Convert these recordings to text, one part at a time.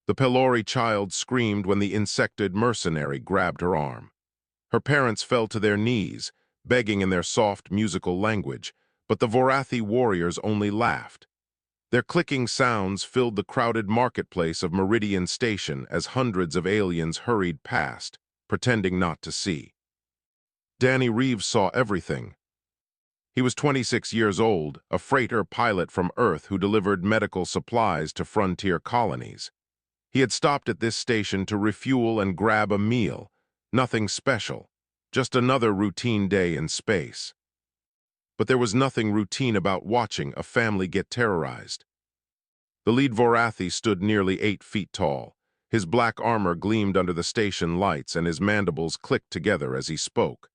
The Pelori child screamed when the insected mercenary grabbed her arm. Her parents fell to their knees, begging in their soft musical language, but the Vorathi warriors only laughed. Their clicking sounds filled the crowded marketplace of Meridian Station as hundreds of aliens hurried past, pretending not to see. Danny Reeves saw everything. He was 26 years old, a freighter pilot from Earth who delivered medical supplies to frontier colonies. He had stopped at this station to refuel and grab a meal. Nothing special, just another routine day in space. But there was nothing routine about watching a family get terrorized. The lead Vorathi stood nearly 8 feet tall. His black armor gleamed under the station lights and his mandibles clicked together as he spoke.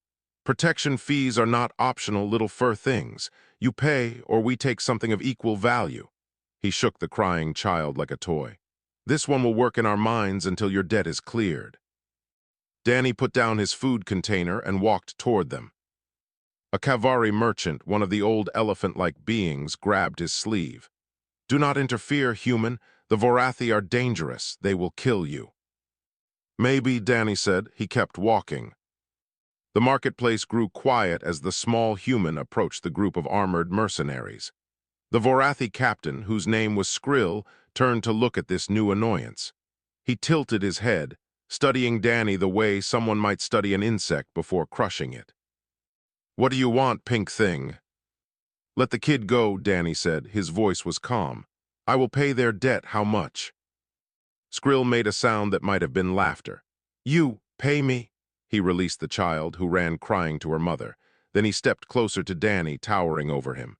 Protection fees are not optional little fur things. You pay or we take something of equal value. He shook the crying child like a toy. This one will work in our minds until your debt is cleared. Danny put down his food container and walked toward them. A Kavari merchant, one of the old elephant-like beings, grabbed his sleeve. Do not interfere, human. The Vorathi are dangerous. They will kill you. Maybe, Danny said. He kept walking. The marketplace grew quiet as the small human approached the group of armored mercenaries. The Vorathi captain, whose name was Skrill, turned to look at this new annoyance. He tilted his head, studying Danny the way someone might study an insect before crushing it. What do you want, pink thing? Let the kid go, Danny said. His voice was calm. I will pay their debt. How much? Skrill made a sound that might have been laughter. You pay me? He released the child, who ran crying to her mother. Then he stepped closer to Danny, towering over him.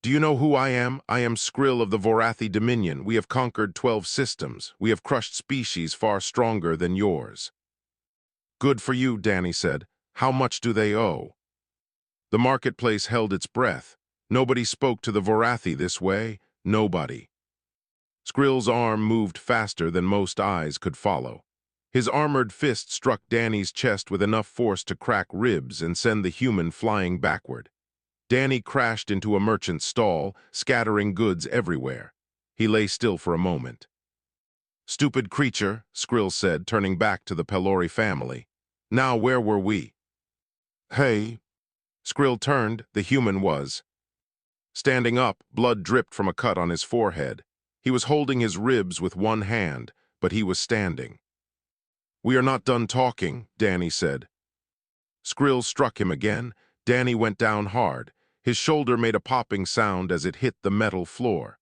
Do you know who I am? I am Skrill of the Vorathi Dominion. We have conquered 12 systems. We have crushed species far stronger than yours. Good for you, Danny said. How much do they owe? The marketplace held its breath. Nobody spoke to the Vorathi this way. Nobody. Skrill's arm moved faster than most eyes could follow. His armored fist struck Danny's chest with enough force to crack ribs and send the human flying backward. Danny crashed into a merchant's stall, scattering goods everywhere. He lay still for a moment. Stupid creature, Skrill said, turning back to the Pelori family. Now where were we? Hey. Skrill turned. The human was. Standing up, blood dripped from a cut on his forehead. He was holding his ribs with one hand, but he was standing. We are not done talking, Danny said. Skrill struck him again. Danny went down hard. His shoulder made a popping sound as it hit the metal floor.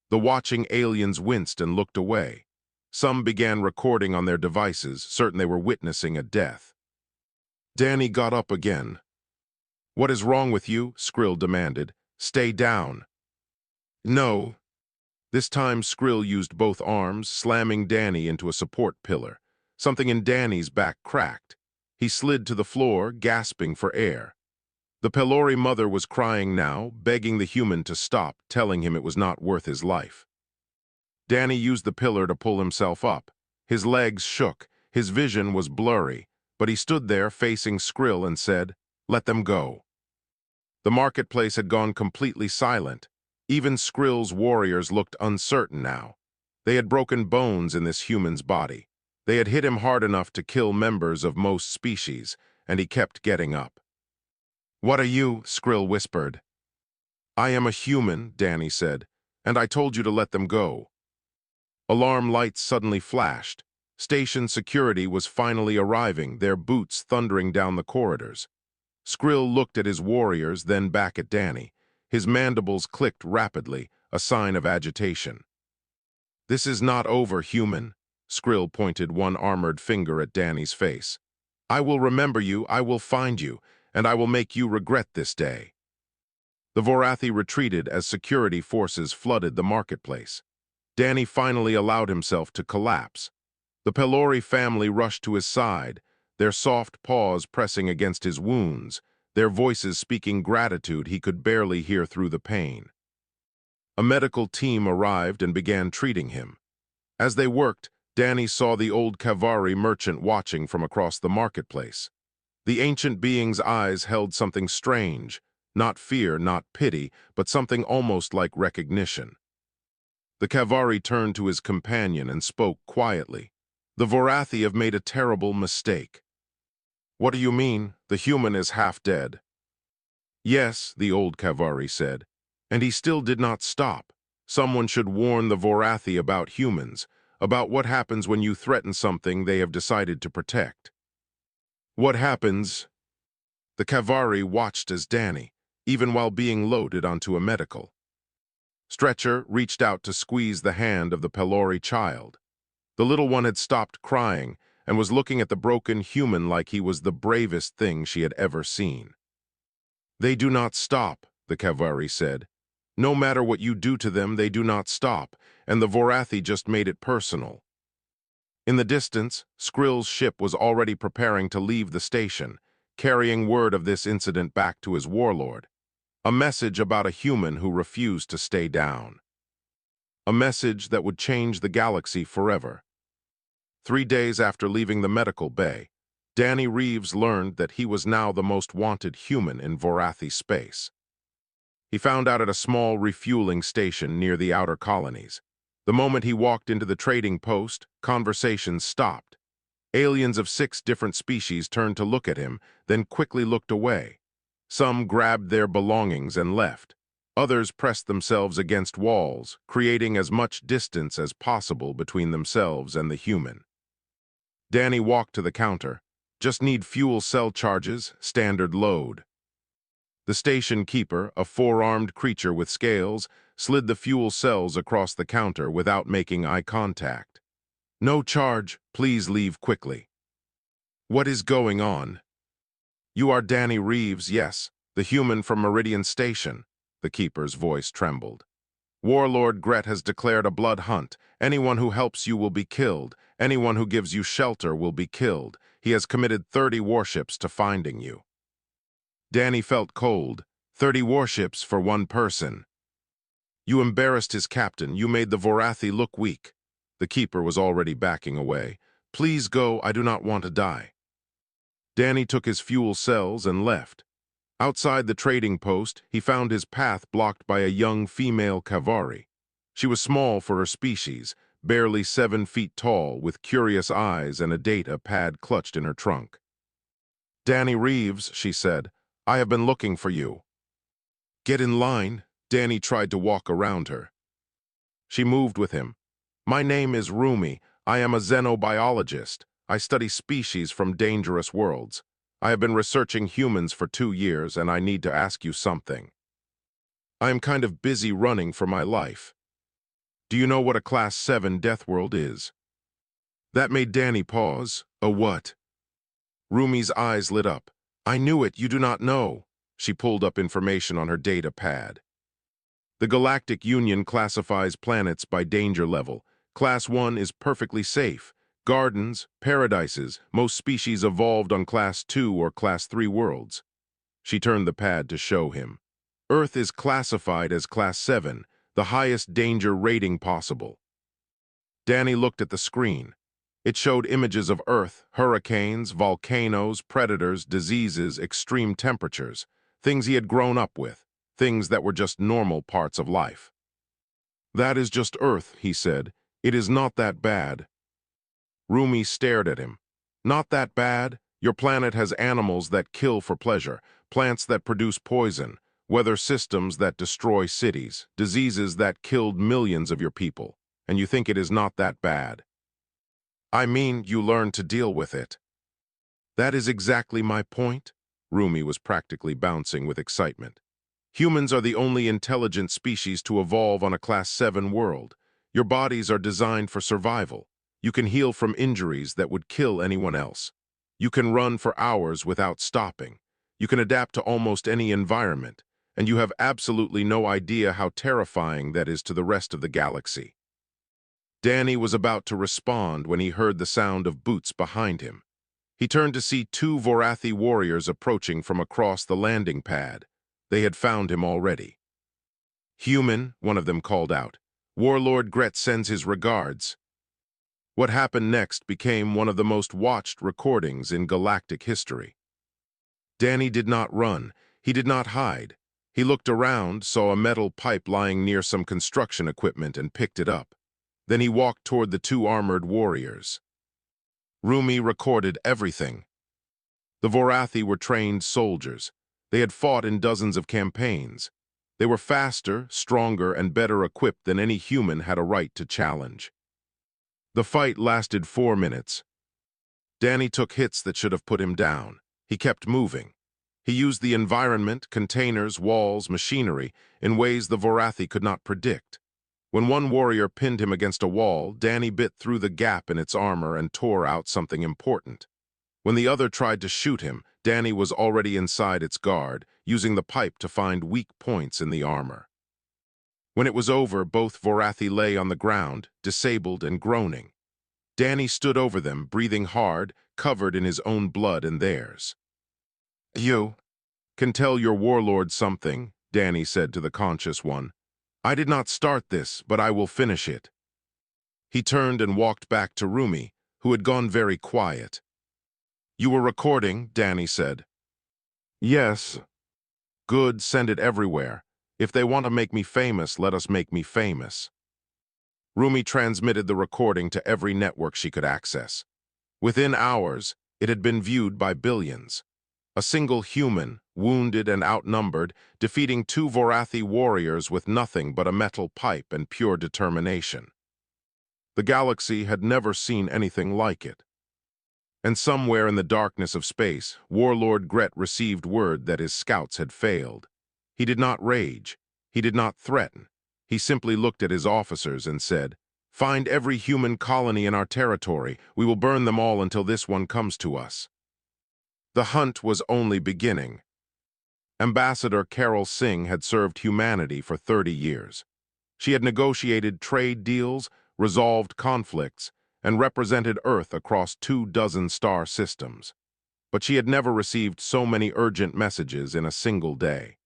The watching aliens winced and looked away. Some began recording on their devices, certain they were witnessing a death. Danny got up again. What is wrong with you? Skrill demanded. Stay down. No. This time Skrill used both arms, slamming Danny into a support pillar. Something in Danny's back cracked. He slid to the floor, gasping for air. The Pelori mother was crying now, begging the human to stop, telling him it was not worth his life. Danny used the pillar to pull himself up. His legs shook, his vision was blurry, but he stood there facing Skrill and said, Let them go. The marketplace had gone completely silent. Even Skrill's warriors looked uncertain now. They had broken bones in this human's body. They had hit him hard enough to kill members of most species, and he kept getting up. What are you? Skrill whispered. I am a human, Danny said, and I told you to let them go. Alarm lights suddenly flashed. Station security was finally arriving, their boots thundering down the corridors. Skrill looked at his warriors, then back at Danny. His mandibles clicked rapidly, a sign of agitation. This is not over, human. Skrill pointed one armored finger at Danny's face. I will remember you, I will find you, and I will make you regret this day. The Vorathi retreated as security forces flooded the marketplace. Danny finally allowed himself to collapse. The Pelori family rushed to his side, their soft paws pressing against his wounds, their voices speaking gratitude he could barely hear through the pain. A medical team arrived and began treating him. As they worked, Danny saw the old Kavari merchant watching from across the marketplace. The ancient being's eyes held something strange, not fear, not pity, but something almost like recognition. The Kavari turned to his companion and spoke quietly. The Vorathi have made a terrible mistake. What do you mean? The human is half dead. Yes, the old Kavari said, and he still did not stop. Someone should warn the Vorathi about humans, about what happens when you threaten something they have decided to protect. What happens? The Kavari watched as Danny, even while being loaded onto a medical stretcher, reached out to squeeze the hand of the Pelori child. The little one had stopped crying and was looking at the broken human like he was the bravest thing she had ever seen. They do not stop, the Kavari said. No matter what you do to them, they do not stop, and the Vorathi just made it personal. In the distance, Skrill's ship was already preparing to leave the station, carrying word of this incident back to his warlord. A message about a human who refused to stay down. A message that would change the galaxy forever. 3 days after leaving the medical bay, Danny Reeves learned that he was now the most wanted human in Vorathi space. He found out at a small refueling station near the outer colonies. The moment he walked into the trading post, conversations stopped. Aliens of 6 different species turned to look at him, then quickly looked away. Some grabbed their belongings and left. Others pressed themselves against walls, creating as much distance as possible between themselves and the human. Danny walked to the counter. Just need fuel cell charges, standard load. The station keeper, a 4-armed creature with scales, slid the fuel cells across the counter without making eye contact. No charge, please leave quickly. What is going on? You are Danny Reeves, yes, the human from Meridian Station. The keeper's voice trembled. Warlord Gret has declared a blood hunt. Anyone who helps you will be killed. Anyone who gives you shelter will be killed. He has committed 30 warships to finding you. Danny felt cold. 30 warships for one person. You embarrassed his captain. You made the Vorathi look weak. The keeper was already backing away. Please go, I do not want to die. Danny took his fuel cells and left. Outside the trading post, he found his path blocked by a young female Kavari. She was small for her species, barely 7 feet tall, with curious eyes and a data pad clutched in her trunk. Danny Reeves, she said, I have been looking for you. Get in line. Danny tried to walk around her. She moved with him. My name is Rumi. I am a xenobiologist. I study species from dangerous worlds. I have been researching humans for 2 years, and I need to ask you something. I am kind of busy running for my life. Do you know what a Class 7 Deathworld is? That made Danny pause. A what? Rumi's eyes lit up. I knew it, you do not know. She pulled up information on her data pad. The Galactic Union classifies planets by danger level. Class 1 is perfectly safe. Gardens, paradises, most species evolved on Class 2 or Class 3 worlds. She turned the pad to show him. Earth is classified as Class 7, the highest danger rating possible. Danny looked at the screen. It showed images of Earth, hurricanes, volcanoes, predators, diseases, extreme temperatures, things he had grown up with, things that were just normal parts of life. That is just Earth, he said. It is not that bad. Rumi stared at him. Not that bad? Your planet has animals that kill for pleasure, plants that produce poison, weather systems that destroy cities, diseases that killed millions of your people, and you think it is not that bad. I mean, you learn to deal with it. That is exactly my point. Rumi was practically bouncing with excitement. Humans are the only intelligent species to evolve on a Class 7 world. Your bodies are designed for survival. You can heal from injuries that would kill anyone else. You can run for hours without stopping. You can adapt to almost any environment, and you have absolutely no idea how terrifying that is to the rest of the galaxy. Danny was about to respond when he heard the sound of boots behind him. He turned to see 2 Vorathi warriors approaching from across the landing pad. They had found him already. Human, one of them called out. Warlord Gret sends his regards. What happened next became one of the most watched recordings in galactic history. Danny did not run. He did not hide. He looked around, saw a metal pipe lying near some construction equipment and picked it up. Then he walked toward the two armored warriors. Rumi recorded everything. The Vorathi were trained soldiers. They had fought in dozens of campaigns. They were faster, stronger, and better equipped than any human had a right to challenge. The fight lasted 4 minutes. Danny took hits that should have put him down. He kept moving. He used the environment, containers, walls, machinery, in ways the Vorathi could not predict. When one warrior pinned him against a wall, Danny bit through the gap in its armor and tore out something important. When the other tried to shoot him, Danny was already inside its guard, using the pipe to find weak points in the armor. When it was over, both Vorathi lay on the ground, disabled and groaning. Danny stood over them, breathing hard, covered in his own blood and theirs. "You can tell your warlord something," Danny said to the conscious one. "I did not start this, but I will finish it." He turned and walked back to Rumi, who had gone very quiet. "You were recording," Danny said. "Yes." "Good, send it everywhere. If they want to make me famous, let us make me famous." Rumi transmitted the recording to every network she could access. Within hours, it had been viewed by billions. A single human, wounded and outnumbered, defeating 2 Vorathi warriors with nothing but a metal pipe and pure determination. The galaxy had never seen anything like it. And somewhere in the darkness of space, Warlord Gret received word that his scouts had failed. He did not rage. He did not threaten. He simply looked at his officers and said, "Find every human colony in our territory. We will burn them all until this one comes to us." The hunt was only beginning. Ambassador Carol Singh had served humanity for 30 years. She had negotiated trade deals, resolved conflicts, and represented Earth across 24 star systems. But she had never received so many urgent messages in a single day.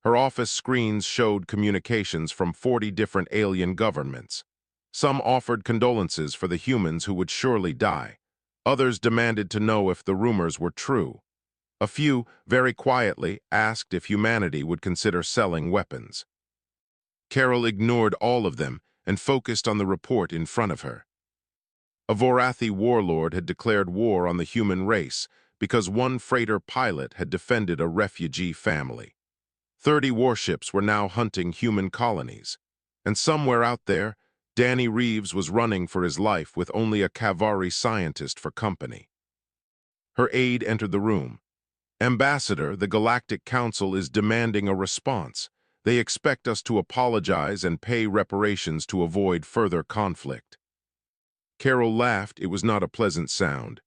Her office screens showed communications from 40 different alien governments. Some offered condolences for the humans who would surely die. Others demanded to know if the rumors were true. A few, very quietly, asked if humanity would consider selling weapons. Carol ignored all of them and focused on the report in front of her. A Vorathi warlord had declared war on the human race because one freighter pilot had defended a refugee family. 30 warships were now hunting human colonies. And somewhere out there, Danny Reeves was running for his life with only a Kavari scientist for company. Her aide entered the room. "Ambassador, the Galactic Council is demanding a response. They expect us to apologize and pay reparations to avoid further conflict." Carol laughed. It was not a pleasant sound.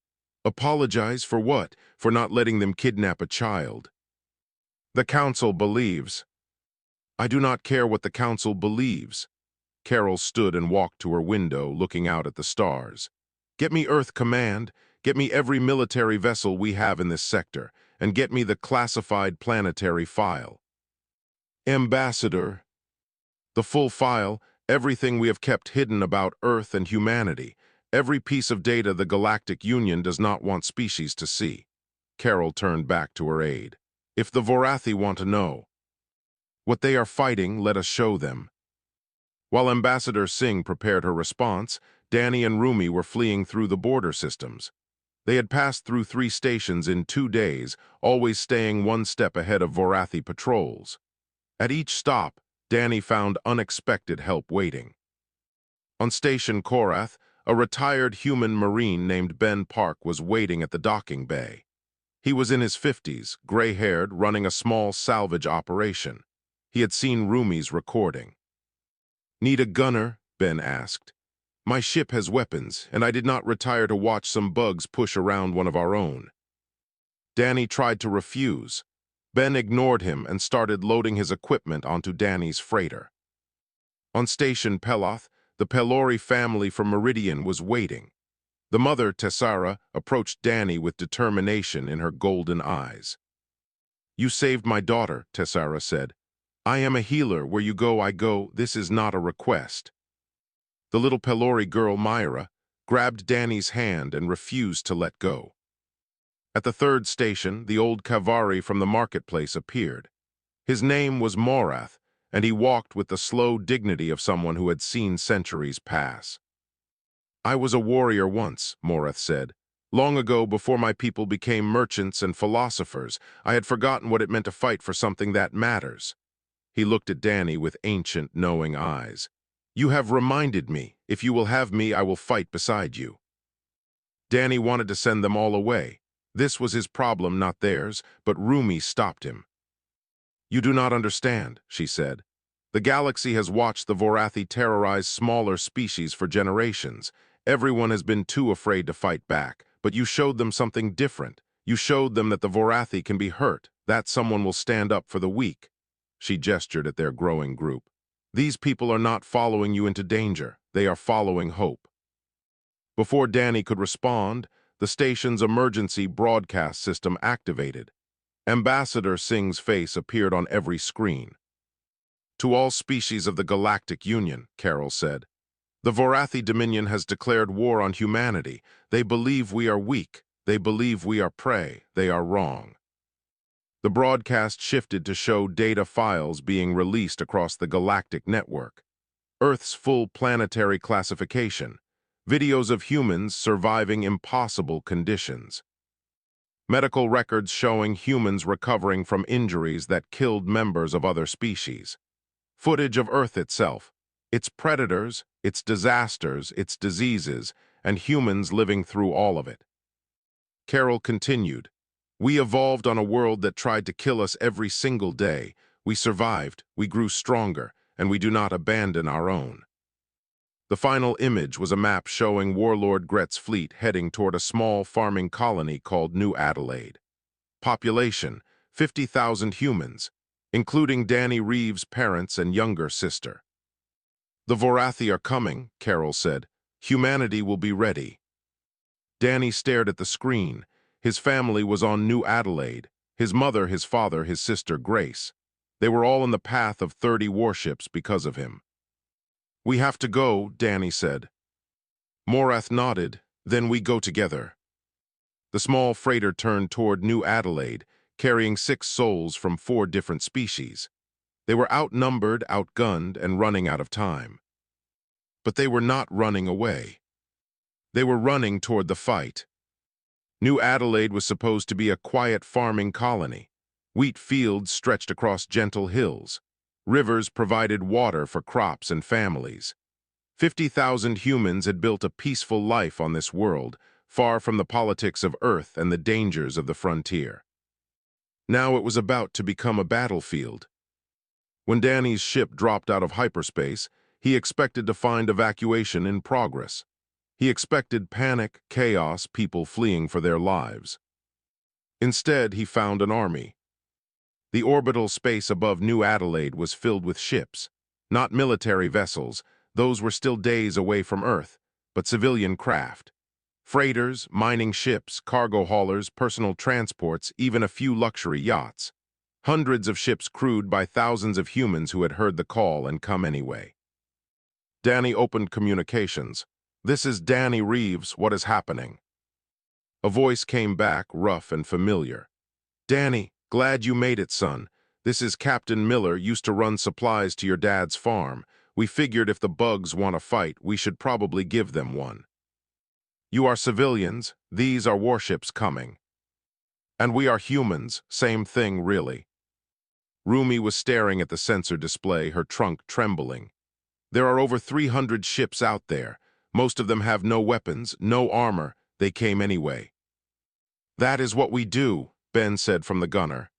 "Apologize for what? For not letting them kidnap a child?" "The Council believes." "I do not care what the Council believes." Carol stood and walked to her window, looking out at the stars. "Get me Earth Command, get me every military vessel we have in this sector, and get me the classified planetary file." "Ambassador." "The full file, everything we have kept hidden about Earth and humanity, every piece of data the Galactic Union does not want species to see." Carol turned back to her aide. "If the Vorathi want to know what they are fighting, let us show them." While Ambassador Singh prepared her response, Danny and Rumi were fleeing through the border systems. They had passed through 3 stations in 2 days, always staying one step ahead of Vorathi patrols. At each stop, Danny found unexpected help waiting. On Station Korath, a retired human marine named Ben Park was waiting at the docking bay. He was in his 50s, gray-haired, running a small salvage operation. He had seen Rumi's recording. "Need a gunner?" Ben asked. "My ship has weapons, and I did not retire to watch some bugs push around one of our own." Danny tried to refuse. Ben ignored him and started loading his equipment onto Danny's freighter. On Station Peloth, the Pelori family from Meridian was waiting. The mother, Tessara, approached Danny with determination in her golden eyes. "You saved my daughter," Tessara said. "I am a healer. Where you go, I go. This is not a request." The little Pelori girl, Myra, grabbed Danny's hand and refused to let go. At the 3rd station, the old Kavari from the marketplace appeared. His name was Morath, and he walked with the slow dignity of someone who had seen centuries pass. "I was a warrior once," Morath said. "Long ago, before my people became merchants and philosophers, I had forgotten what it meant to fight for something that matters." He looked at Danny with ancient, knowing eyes. "You have reminded me. If you will have me, I will fight beside you." Danny wanted to send them all away. This was his problem, not theirs, but Rumi stopped him. "You do not understand," she said. "The galaxy has watched the Vorathi terrorize smaller species for generations. Everyone has been too afraid to fight back, but you showed them something different. You showed them that the Vorathi can be hurt, that someone will stand up for the weak." She gestured at their growing group. "These people are not following you into danger. They are following hope." Before Danny could respond, the station's emergency broadcast system activated. Ambassador Singh's face appeared on every screen. "To all species of the Galactic Union," Carol said, "the Vorathi Dominion has declared war on humanity. They believe we are weak. They believe we are prey. They are wrong." The broadcast shifted to show data files being released across the galactic network. Earth's full planetary classification. Videos of humans surviving impossible conditions. Medical records showing humans recovering from injuries that killed members of other species. Footage of Earth itself, its predators, its disasters, its diseases, and humans living through all of it. Carol continued, "We evolved on a world that tried to kill us every single day. We survived, we grew stronger, and we do not abandon our own." The final image was a map showing Warlord Gret's fleet heading toward a small farming colony called New Adelaide. Population, 50,000 humans, including Danny Reeves' parents and younger sister. "The Vorathi are coming," Carol said. "Humanity will be ready." Danny stared at the screen. His family was on New Adelaide. His mother, his father, his sister, Grace. They were all in the path of 30 warships because of him. "We have to go," Danny said. Morath nodded. "Then we go together." The small freighter turned toward New Adelaide, carrying 6 souls from 4 different species. They were outnumbered, outgunned, and running out of time. But they were not running away. They were running toward the fight. New Adelaide was supposed to be a quiet farming colony. Wheat fields stretched across gentle hills. Rivers provided water for crops and families. 50,000 humans had built a peaceful life on this world, far from the politics of Earth and the dangers of the frontier. Now it was about to become a battlefield. When Danny's ship dropped out of hyperspace, he expected to find evacuation in progress. He expected panic, chaos, people fleeing for their lives. Instead, he found an army. The orbital space above New Adelaide was filled with ships, not military vessels. Those were still days away from Earth, but civilian craft. Freighters, mining ships, cargo haulers, personal transports, even a few luxury yachts. Hundreds of ships crewed by thousands of humans who had heard the call and come anyway. Danny opened communications. "This is Danny Reeves. What is happening?" A voice came back, rough and familiar. "Danny, glad you made it, son. This is Captain Miller, used to run supplies to your dad's farm. We figured if the bugs want a fight, we should probably give them one. You are civilians. These are warships coming. And we are humans. Same thing, really." Rumi was staring at the sensor display, her trunk trembling. "There are over 300 ships out there. Most of them have no weapons, no armor. They came anyway." "That is what we do," Ben said from the gunner.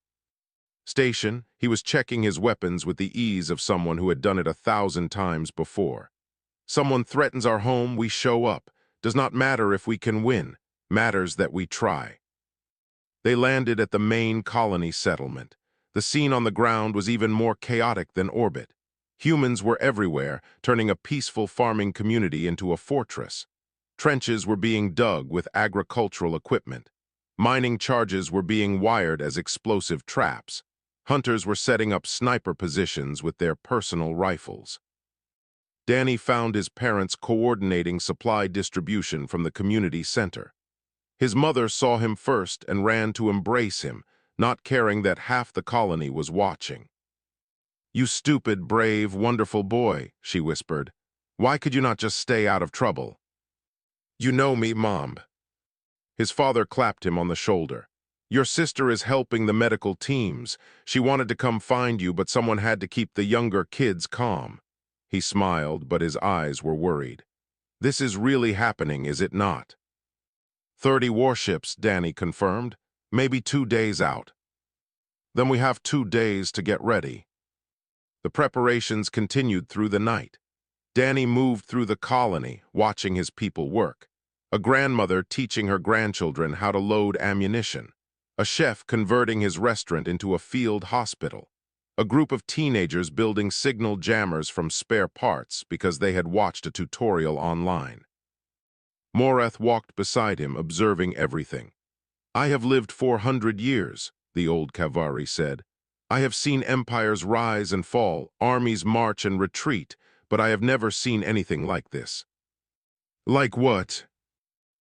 Station, he was checking his weapons with the ease of someone who had done it 1,000 times before. "Someone threatens our home, we show up. Does not matter if we can win. Matters that we try." They landed at the main colony settlement. The scene on the ground was even more chaotic than orbit. Humans were everywhere, turning a peaceful farming community into a fortress. Trenches were being dug with agricultural equipment. Mining charges were being wired as explosive traps. Hunters were setting up sniper positions with their personal rifles. Danny found his parents coordinating supply distribution from the community center. His mother saw him first and ran to embrace him, not caring that half the colony was watching. "You stupid, brave, wonderful boy," she whispered. "Why could you not just stay out of trouble?" "You know me, Mom." His father clapped him on the shoulder. "Your sister is helping the medical teams. She wanted to come find you, but someone had to keep the younger kids calm." He smiled, but his eyes were worried. "This is really happening, is it not?" 30 warships, Danny confirmed. "Maybe 2 days out." "Then we have 2 days to get ready." The preparations continued through the night. Danny moved through the colony, watching his people work. A grandmother teaching her grandchildren how to load ammunition. A chef converting his restaurant into a field hospital. A group of teenagers building signal jammers from spare parts because they had watched a tutorial online. Morath walked beside him, observing everything. "I have lived 400 years, the old Kavari said. "I have seen empires rise and fall, armies march and retreat, but I have never seen anything like this." "Like what?"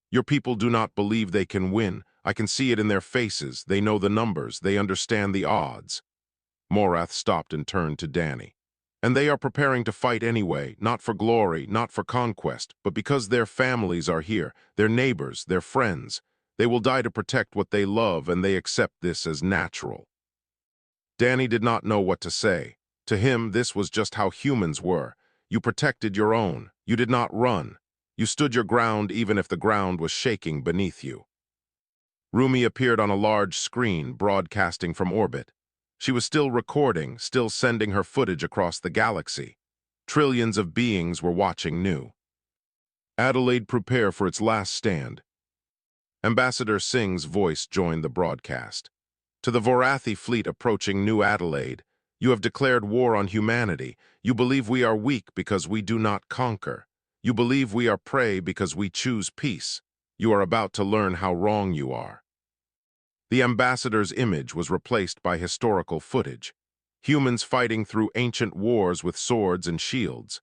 "Your people do not believe they can win. I can see it in their faces. They know the numbers. They understand the odds." Morath stopped and turned to Danny. "And they are preparing to fight anyway, not for glory, not for conquest, but because their families are here, their neighbors, their friends. They will die to protect what they love, and they accept this as natural." Danny did not know what to say. To him, this was just how humans were. You protected your own. You did not run. You stood your ground even if the ground was shaking beneath you. Rumi appeared on a large screen, broadcasting from orbit. She was still recording, still sending her footage across the galaxy. Trillions of beings were watching new. "Adelaide, prepare for its last stand." Ambassador Singh's voice joined the broadcast. "To the Vorathi fleet approaching New Adelaide, you have declared war on humanity. You believe we are weak because we do not conquer. You believe we are prey because we choose peace. You are about to learn how wrong you are." The ambassador's image was replaced by historical footage. Humans fighting through ancient wars with swords and shields.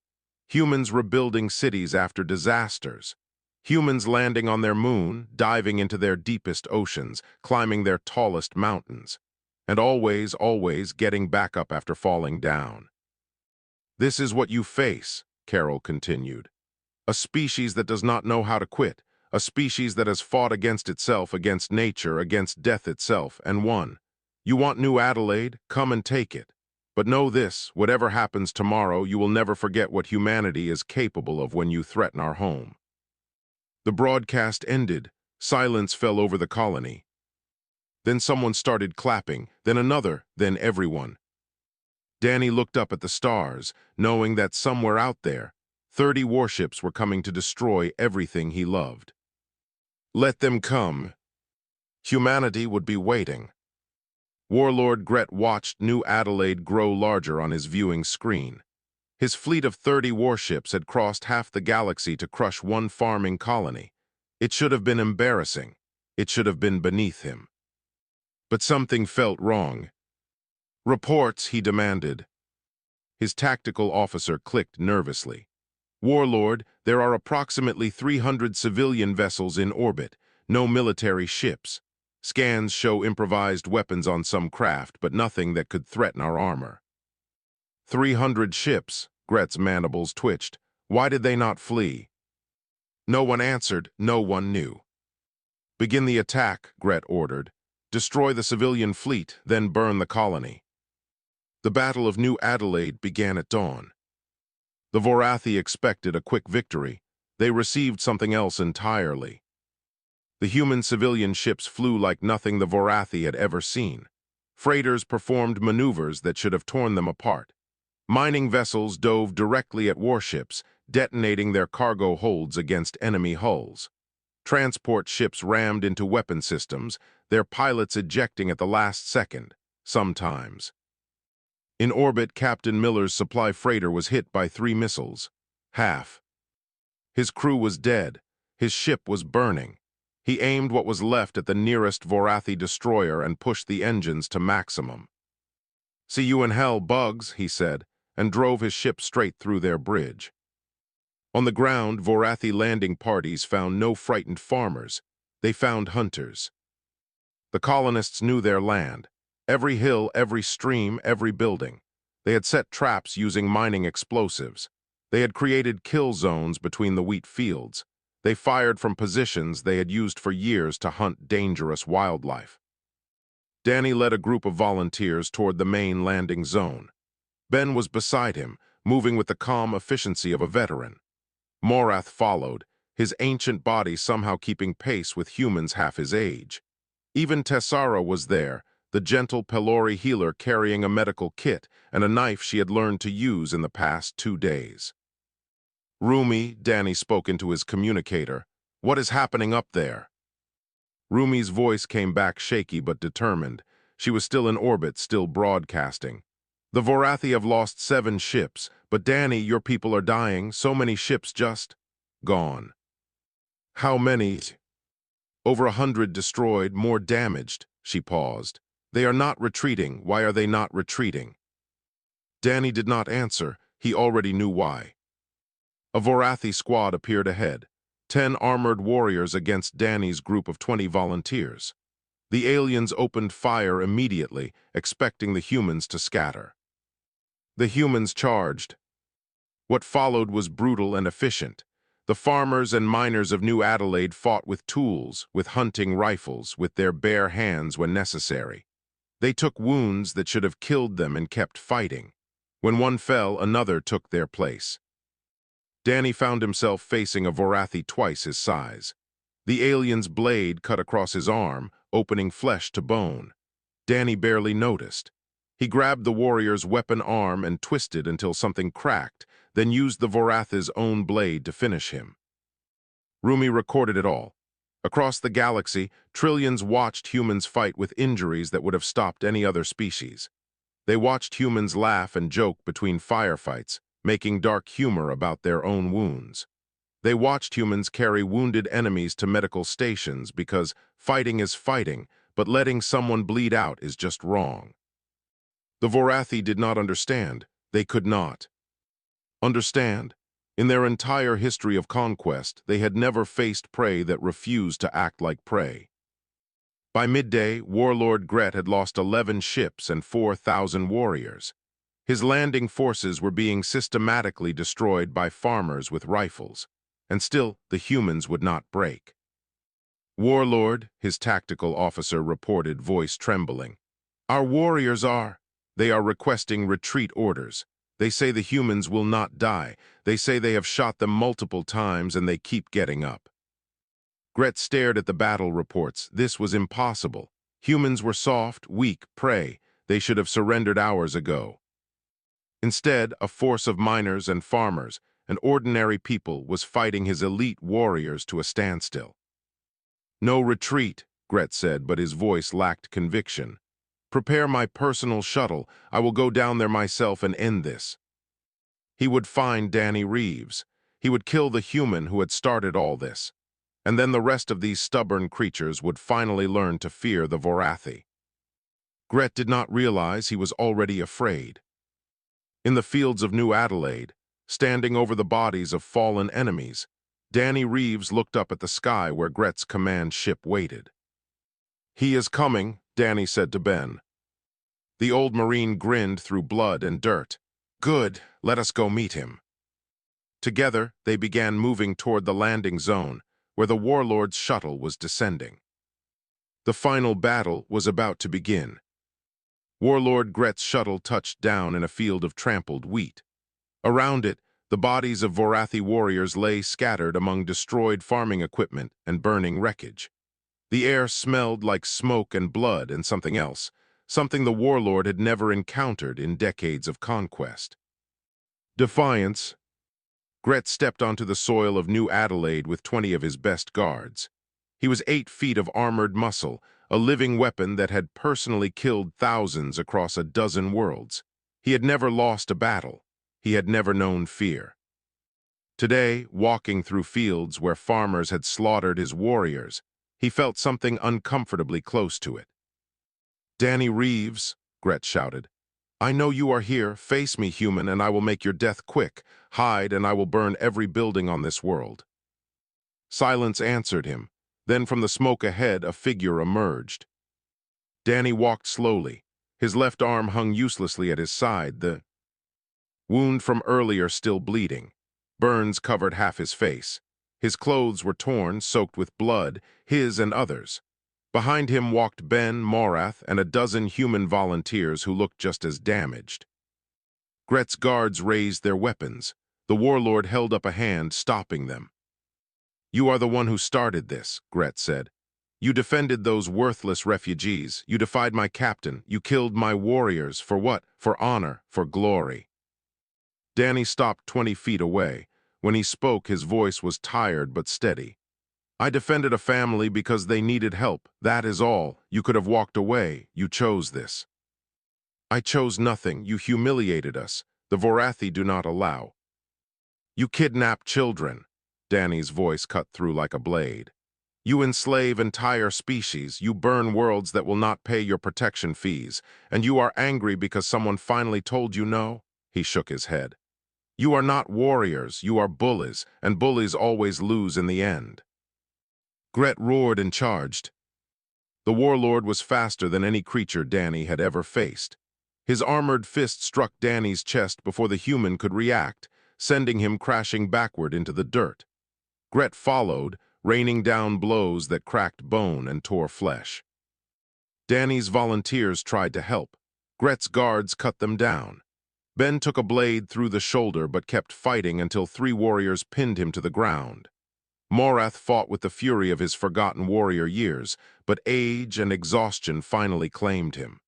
Humans rebuilding cities after disasters. Humans landing on their moon, diving into their deepest oceans, climbing their tallest mountains. And always, always getting back up after falling down. "This is what you face," Carol continued. "A species that does not know how to quit. A species that has fought against itself, against nature, against death itself, and won. You want New Adelaide? Come and take it. But know this, whatever happens tomorrow, you will never forget what humanity is capable of when you threaten our home." The broadcast ended. Silence fell over the colony. Then someone started clapping, then another, then everyone. Danny looked up at the stars, knowing that somewhere out there, 30 warships were coming to destroy everything he loved. Let them come. Humanity would be waiting. Warlord Gret watched New Adelaide grow larger on his viewing screen. His fleet of 30 warships had crossed half the galaxy to crush one farming colony. It should have been embarrassing. It should have been beneath him. But something felt wrong. "Reports," he demanded. His tactical officer clicked nervously. "Warlord, there are approximately 300 civilian vessels in orbit, no military ships. Scans show improvised weapons on some craft, but nothing that could threaten our armor." 300 ships, Gret's mandibles twitched. Why did they not flee? No one answered, no one knew. "Begin the attack," Gret ordered. "Destroy the civilian fleet, then burn the colony." The Battle of New Adelaide began at dawn. The Vorathi expected a quick victory. They received something else entirely. The human civilian ships flew like nothing the Vorathi had ever seen. Freighters performed maneuvers that should have torn them apart. Mining vessels dove directly at warships, detonating their cargo holds against enemy hulls. Transport ships rammed into weapon systems, their pilots ejecting at the last second, sometimes. In orbit, Captain Miller's supply freighter was hit by 3 missiles. Half. His crew was dead. His ship was burning. He aimed what was left at the nearest Vorathi destroyer and pushed the engines to maximum. "See you in hell, bugs," he said, and drove his ship straight through their bridge. On the ground, Vorathi landing parties found no frightened farmers. They found hunters. The colonists knew their land. Every hill, every stream, every building. They had set traps using mining explosives. They had created kill zones between the wheat fields. They fired from positions they had used for years to hunt dangerous wildlife. Danny led a group of volunteers toward the main landing zone. Ben was beside him, moving with the calm efficiency of a veteran. Morath followed, his ancient body somehow keeping pace with humans half his age. Even Tessara was there, the gentle Pelori healer carrying a medical kit and a knife she had learned to use in the past 2 days. Rumi, Danny spoke into his communicator. What is happening up there? Rumi's voice came back shaky but determined. She was still in orbit, still broadcasting. The Vorathi have lost 7 ships, but Danny, your people are dying. So many ships just gone. How many? Over 100 destroyed, more damaged. She paused. They are not retreating. Why are they not retreating? Danny did not answer. He already knew why. A Vorathi squad appeared ahead. 10 armored warriors against Danny's group of 20 volunteers. The aliens opened fire immediately, expecting the humans to scatter. The humans charged. What followed was brutal and efficient. The farmers and miners of New Adelaide fought with tools, with hunting rifles, with their bare hands when necessary. They took wounds that should have killed them and kept fighting. When one fell, another took their place. Danny found himself facing a Vorathi twice his size. The alien's blade cut across his arm, opening flesh to bone. Danny barely noticed. He grabbed the warrior's weapon arm and twisted until something cracked, then used the Vorathi's own blade to finish him. Rumi recorded it all. Across the galaxy, trillions watched humans fight with injuries that would have stopped any other species. They watched humans laugh and joke between firefights, making dark humor about their own wounds. They watched humans carry wounded enemies to medical stations because fighting is fighting, but letting someone bleed out is just wrong. The Vorathi did not understand. They could not understand. In their entire history of conquest, they had never faced prey that refused to act like prey. By midday, Warlord Gret had lost 11 ships and 4,000 warriors. His landing forces were being systematically destroyed by farmers with rifles, and still the humans would not break. Warlord, his tactical officer reported, voice trembling. Our warriors they are requesting retreat orders. They say the humans will not die. They say they have shot them multiple times and they keep getting up. Gret stared at the battle reports. This was impossible. Humans were soft, weak prey. They should have surrendered hours ago. Instead, a force of miners and farmers and ordinary people was fighting his elite warriors to a standstill. No retreat, Gret said, but his voice lacked conviction. Prepare my personal shuttle. I will go down there myself and end this. He would find Danny Reeves. He would kill the human who had started all this. And then the rest of these stubborn creatures would finally learn to fear the Vorathi. Gret did not realize he was already afraid. In the fields of New Adelaide, standing over the bodies of fallen enemies, Danny Reeves looked up at the sky where Gret's command ship waited. He is coming, Danny said to Ben. The old Marine grinned through blood and dirt. Good, let us go meet him. Together, they began moving toward the landing zone, where the Warlord's shuttle was descending. The final battle was about to begin. Warlord Gret's shuttle touched down in a field of trampled wheat. Around it, the bodies of Vorathi warriors lay scattered among destroyed farming equipment and burning wreckage. The air smelled like smoke and blood and something else, something the warlord had never encountered in decades of conquest. Defiance. Gret stepped onto the soil of New Adelaide with 20 of his best guards. He was 8 feet of armored muscle, a living weapon that had personally killed thousands across a dozen worlds. He had never lost a battle. He had never known fear. Today, walking through fields where farmers had slaughtered his warriors, he felt something uncomfortably close to it. Danny Reeves, Gret shouted. I know you are here. Face me, human, and I will make your death quick. Hide, and I will burn every building on this world. Silence answered him. Then from the smoke ahead, a figure emerged. Danny walked slowly. His left arm hung uselessly at his side, the wound from earlier still bleeding. Burns covered half his face. His clothes were torn, soaked with blood, his and others. Behind him walked Ben, Morath, and a dozen human volunteers who looked just as damaged. Gret's guards raised their weapons. The warlord held up a hand, stopping them. "You are the one who started this," Gret said. "You defended those worthless refugees. You defied my captain. You killed my warriors. For what? For honor, for glory." Danny stopped 20 feet away. When he spoke, his voice was tired but steady. "I defended a family because they needed help. That is all. You could have walked away. You chose this." "I chose nothing. You humiliated us. The Vorathi do not allow." "You kidnap children." Danny's voice cut through like a blade. "You enslave entire species. You burn worlds that will not pay your protection fees. And you are angry because someone finally told you no?" He shook his head. "You are not warriors. You are bullies, and bullies always lose in the end." Gret roared and charged. The warlord was faster than any creature Danny had ever faced. His armored fist struck Danny's chest before the human could react, sending him crashing backward into the dirt. Gret followed, raining down blows that cracked bone and tore flesh. Danny's volunteers tried to help. Gret's guards cut them down. Ben took a blade through the shoulder but kept fighting until 3 warriors pinned him to the ground. Morath fought with the fury of his forgotten warrior years, but age and exhaustion finally claimed him.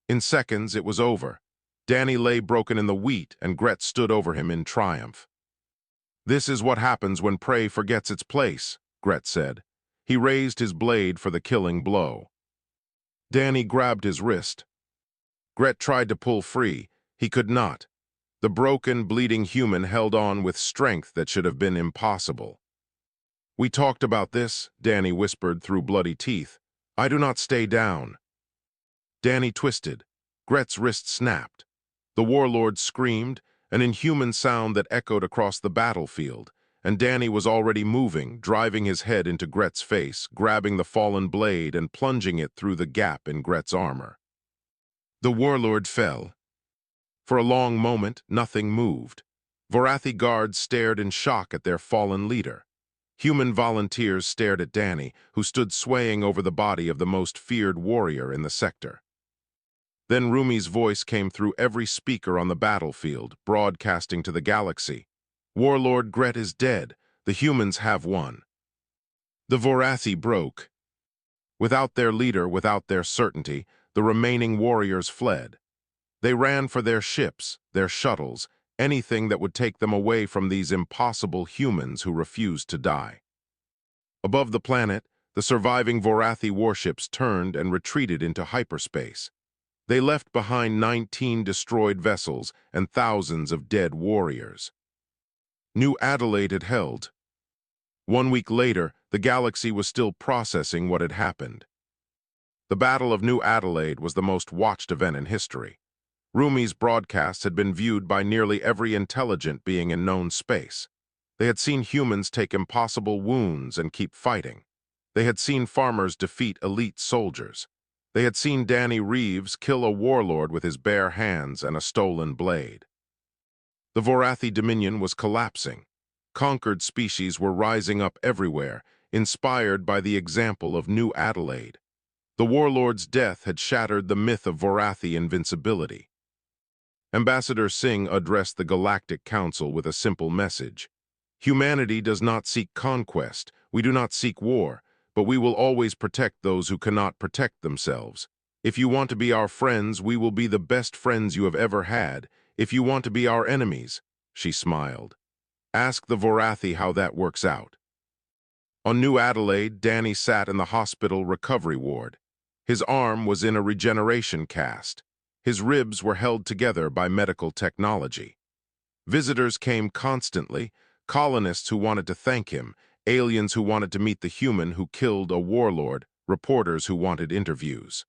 In seconds, it was over. Danny lay broken in the wheat, and Gret stood over him in triumph. "This is what happens when prey forgets its place," Gret said. He raised his blade for the killing blow. Danny grabbed his wrist. Gret tried to pull free. He could not. The broken, bleeding human held on with strength that should have been impossible. "We talked about this," Danny whispered through bloody teeth. "I do not stay down." Danny twisted. Gret's wrist snapped. The warlord screamed, an inhuman sound that echoed across the battlefield, and Danny was already moving, driving his head into Gret's face, grabbing the fallen blade and plunging it through the gap in Gret's armor. The warlord fell. For a long moment, nothing moved. Vorathi guards stared in shock at their fallen leader. Human volunteers stared at Danny, who stood swaying over the body of the most feared warrior in the sector. Then Rumi's voice came through every speaker on the battlefield, broadcasting to the galaxy. "Warlord Gret is dead. The humans have won." The Vorathi broke. Without their leader, without their certainty, the remaining warriors fled. They ran for their ships, their shuttles, anything that would take them away from these impossible humans who refused to die. Above the planet, the surviving Vorathi warships turned and retreated into hyperspace. They left behind 19 destroyed vessels and thousands of dead warriors. New Adelaide had held. 1 week later, the galaxy was still processing what had happened. The Battle of New Adelaide was the most watched event in history. Rumi's broadcasts had been viewed by nearly every intelligent being in known space. They had seen humans take impossible wounds and keep fighting. They had seen farmers defeat elite soldiers. They had seen Danny Reeves kill a warlord with his bare hands and a stolen blade. The Vorathi Dominion was collapsing. Conquered species were rising up everywhere, inspired by the example of New Adelaide. The warlord's death had shattered the myth of Vorathi invincibility. Ambassador Singh addressed the Galactic Council with a simple message. "Humanity does not seek conquest. We do not seek war, but we will always protect those who cannot protect themselves. If you want to be our friends, we will be the best friends you have ever had. If you want to be our enemies," she smiled. "Ask the Vorathi how that works out." On New Adelaide, Danny sat in the hospital recovery ward. His arm was in a regeneration cast. His ribs were held together by medical technology. Visitors came constantly, colonists who wanted to thank him, aliens who wanted to meet the human who killed a warlord, reporters who wanted interviews.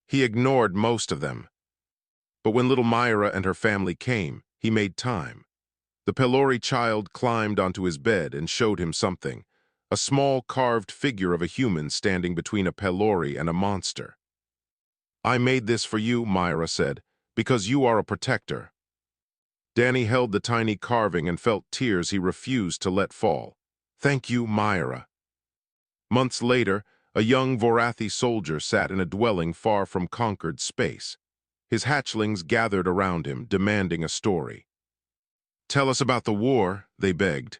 He ignored most of them. But when little Myra and her family came, he made time. The Pelori child climbed onto his bed and showed him something, a small carved figure of a human standing between a Pelori and a monster. "I made this for you," Myra said, "because you are a protector." Danny held the tiny carving and felt tears he refused to let fall. "Thank you, Myra." Months later, a young Vorathi soldier sat in a dwelling far from conquered space. His hatchlings gathered around him, demanding a story. "Tell us about the war," they begged.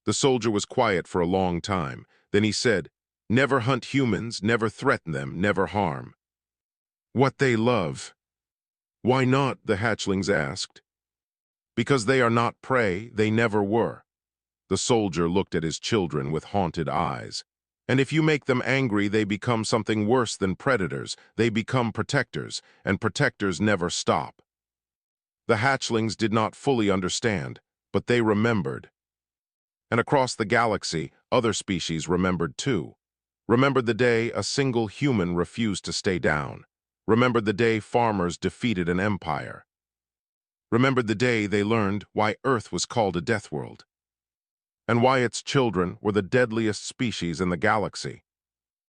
The soldier was quiet for a long time. Then he said, "Never hunt humans, never threaten them, never harm." "What they love." "Why not?" the hatchlings asked. "Because they are not prey, they never were." The soldier looked at his children with haunted eyes. "And if you make them angry, they become something worse than predators. They become protectors, and protectors never stop." The hatchlings did not fully understand, but they remembered. And across the galaxy, other species remembered too. Remembered the day a single human refused to stay down. Remembered the day farmers defeated an empire. Remembered the day they learned why Earth was called a deathworld, and why its children were the deadliest species in the galaxy.